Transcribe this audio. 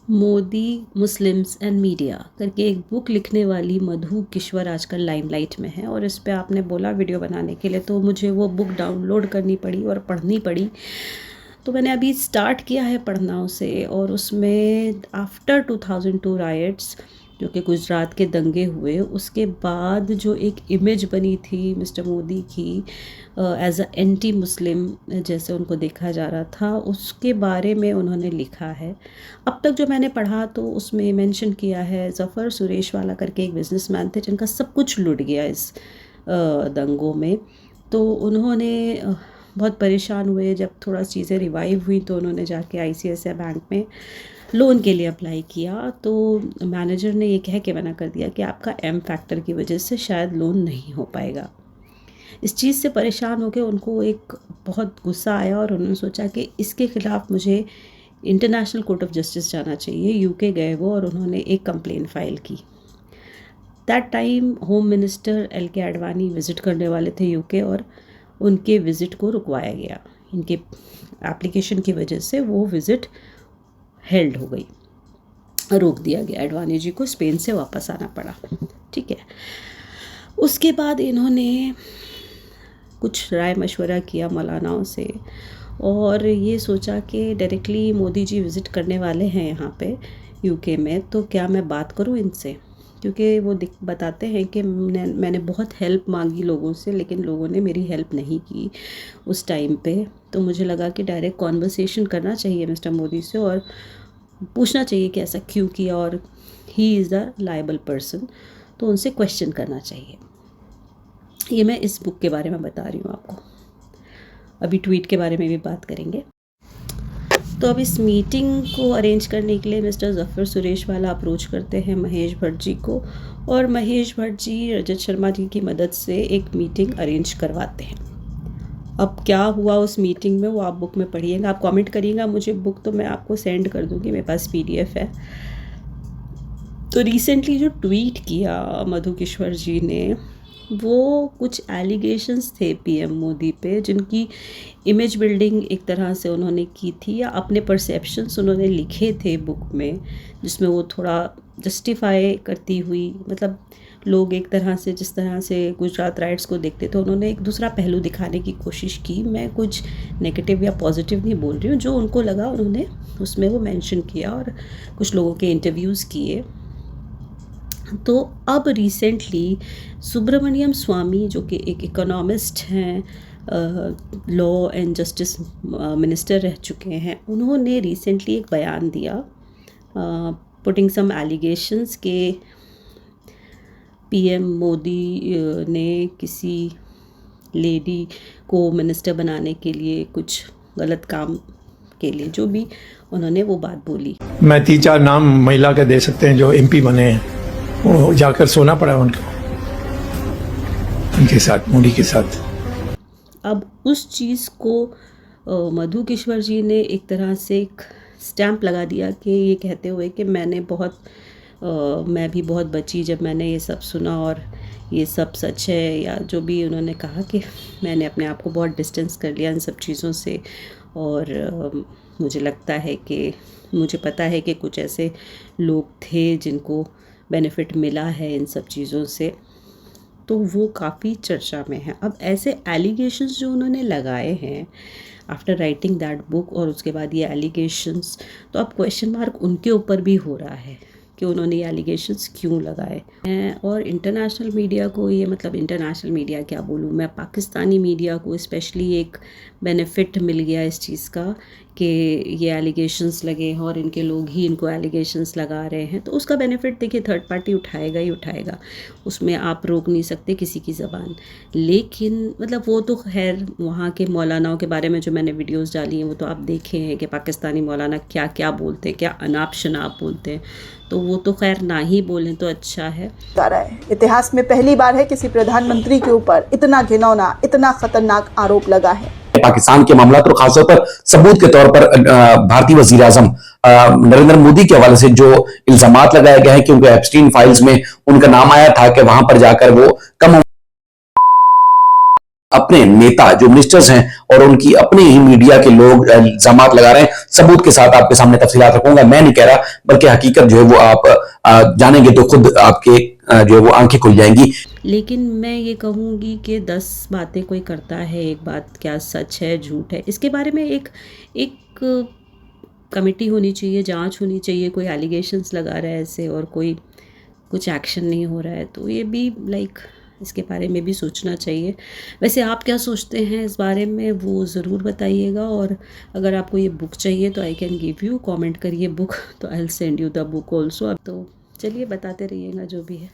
Modi Muslims and media करके एक book लिखने वाली मधु किश्वर आजकल लाइमलाइट में है, और इस पे आपने बोला वीडियो बनाने के लिए, तो मुझे वो बुक डाउनलोड करनी पड़ी और पढ़नी पड़ी। तो मैंने अभी स्टार्ट किया है पढ़ना उसे, और उसमें आफ्टर 2002 राइट्स जो कि गुजरात के दंगे हुए, उसके बाद जो एक इमेज बनी थी मिस्टर मोदी की एज अ एंटी मुस्लिम, जैसे उनको देखा जा रहा था, उसके बारे में उन्होंने लिखा है। अब तक जो मैंने पढ़ा तो उसमें मेंशन किया है ज़फ़र सुरेश वाला करके एक बिजनेसमैन थे जिनका सब कुछ लुट गया इस दंगों में। तो उन्होंने बहुत परेशान हुए, जब थोड़ा चीज़ें रिवाइव हुई तो उन्होंने जाके ICICI बैंक में लोन के लिए अप्लाई किया। तो मैनेजर ने ये कह के मना कर दिया कि आपका M फैक्टर की वजह से शायद लोन नहीं हो पाएगा। इस चीज़ से परेशान होकर उनको एक बहुत गुस्सा आया और उन्होंने सोचा कि इसके ख़िलाफ़ मुझे इंटरनेशनल कोर्ट ऑफ जस्टिस जाना चाहिए। UK गए वो और उन्होंने एक कंप्लेन फाइल की। That time home minister LK Advani visit करने वाले थे UK, और उनके विज़िट को रुकवाया गया। इनके एप्लीकेशन की वजह से वो विज़िट हेल्ड हो गई, रोक दिया गया। आडवाणी जी को स्पेन से वापस आना पड़ा। ठीक है, उसके बाद इन्होंने कुछ राय मशवरा किया मौलानाओं से, और ये सोचा कि डायरेक्टली मोदी जी विज़िट करने वाले हैं यहाँ पे UK में, तो क्या मैं बात करूँ इनसे, क्योंकि वो बताते हैं कि मैंने बहुत हेल्प मांगी लोगों से, लेकिन लोगों ने मेरी हेल्प नहीं की उस टाइम पे। तो मुझे लगा कि डायरेक्ट कॉन्वर्सेशन करना चाहिए मिस्टर मोदी से और पूछना चाहिए कि ऐसा क्यों किया, और he is the liable person, तो उनसे क्वेश्चन करना चाहिए। ये मैं इस बुक के बारे में बता रही हूँ आपको। अभी ट्वीट के बारे में भी बात करेंगे। तो अब इस मीटिंग को अरेंज करने के लिए मिस्टर ज़फ़र सुरेश वाला अप्रोच करते हैं महेश भट्ट जी को, और महेश भट्ट जी रजत शर्मा जी की मदद से एक मीटिंग अरेंज करवाते हैं। अब क्या हुआ उस मीटिंग में वो आप बुक में पढ़िएगा, आप कमेंट करिएगा मुझे, बुक तो मैं आपको सेंड कर दूँगी, मेरे पास PDF है। तो रिसेंटली जो ट्वीट किया मधु किश्वर जी ने, वो कुछ एलिगेशंस थे PM मोदी पे, जिनकी इमेज बिल्डिंग एक तरह से उन्होंने की थी, या अपने परसेप्शंस उन्होंने लिखे थे बुक में, जिसमें वो थोड़ा जस्टिफाई करती हुई, मतलब लोग एक तरह से जिस तरह से गुजरात राइट्स को देखते थे, उन्होंने एक दूसरा पहलू दिखाने की कोशिश की। मैं कुछ नेगेटिव या पॉजिटिव नहीं बोल रही हूँ, जो उनको लगा उन्होंने उसमें वो मेंशन किया, और कुछ लोगों के इंटरव्यूज़ किए। तो अब रिसेंटली सुब्रमण्यम स्वामी, जो कि एक इकोनॉमिस्ट हैं, लॉ एंड जस्टिस मिनिस्टर रह चुके हैं, उन्होंने रिसेंटली एक बयान दिया पुटिंग सम एलिगेशंस के PM मोदी ने किसी लेडी को मिनिस्टर बनाने के लिए कुछ गलत काम के लिए, जो भी उन्होंने वो बात बोली। मैं 3-4 नाम महिला के दे सकते हैं जो MP बने हैं, वो जाकर सोना पड़ा उनको, उनके साथ, मोदी के साथ। अब उस चीज़ को मधु किश्वर जी ने एक तरह से एक स्टैंप लगा दिया, कि ये कहते हुए कि मैं भी बहुत बची जब मैंने ये सब सुना, और ये सब सच है, या जो भी उन्होंने कहा कि मैंने अपने आप को बहुत डिस्टेंस कर लिया इन सब चीज़ों से, और मुझे लगता है कि मुझे पता है कि कुछ ऐसे लोग थे जिनको बेनिफिट मिला है इन सब चीज़ों से, तो वो काफ़ी चर्चा में है। अब ऐसे एलिगेशंस जो उन्होंने लगाए हैं आफ्टर राइटिंग दैट बुक, और उसके बाद ये एलिगेशंस, तो अब क्वेश्चन मार्क उनके ऊपर भी हो रहा है कि उन्होंने ये एलिगेशंस क्यों लगाए हैं। और इंटरनेशनल मीडिया को ये, मतलब इंटरनेशनल मीडिया क्या बोलूँ मैं, पाकिस्तानी मीडिया को स्पेशली एक बेनिफिट मिल गया इस चीज़ का कि ये एलिगेशंस लगे हैं और इनके लोग ही इनको एलिगेशंस लगा रहे हैं, तो उसका बेनिफिट देखिए थर्ड पार्टी उठाएगा ही उठाएगा, उसमें आप रोक नहीं सकते किसी की ज़बान। लेकिन मतलब वो तो खैर वहाँ के मौलानाओं के बारे में जो मैंने वीडियोस डाली हैं वो तो आप देखे हैं कि पाकिस्तानी मौलाना क्या क्या बोलते हैं, क्या अनाप शनाप बोलते हैं, तो वो तो खैर ना ही बोलें तो अच्छा है। इतिहास में पहली बार है किसी प्रधानमंत्री के ऊपर इतना घिनौना, इतना खतरनाक आरोप लगा है। पाकिस्तान के मामला और खासतौर पर सबूत के तौर पर भारतीय वजीर आजम नरेंद्र मोदी के हवाले से जो इल्जामात लगाए गए हैं, क्योंकि एप्स्टीन फाइल्स में उनका नाम आया था कि वहां पर जाकर वो कम अपने नेता जो मिनिस्टर्स हैं और उनकी अपने ही मीडिया के लोग इल्जामात लगा रहे हैं। सबूत के साथ आपके सामने तफसीलात रखूंगा। मैं नहीं कह रहा, बल्कि हकीकत जो है वो आप जानेंगे तो खुद आपके जो है वो आंखें खुल जाएंगी। लेकिन मैं ये कहूँगी कि 10 बातें कोई करता है, एक बात क्या सच है झूठ है, इसके बारे में एक कमेटी होनी चाहिए, जांच होनी चाहिए। कोई एलिगेशंस लगा रहा है ऐसे और कोई कुछ एक्शन नहीं हो रहा है, तो ये भी इसके बारे में भी सोचना चाहिए। वैसे आप क्या सोचते हैं इस बारे में, वो ज़रूर बताइएगा। और अगर आपको ये बुक चाहिए तो I can give you, comment करिए बुक, तो I will send you the book also. अब तो चलिए बताते रहिएगा जो भी है।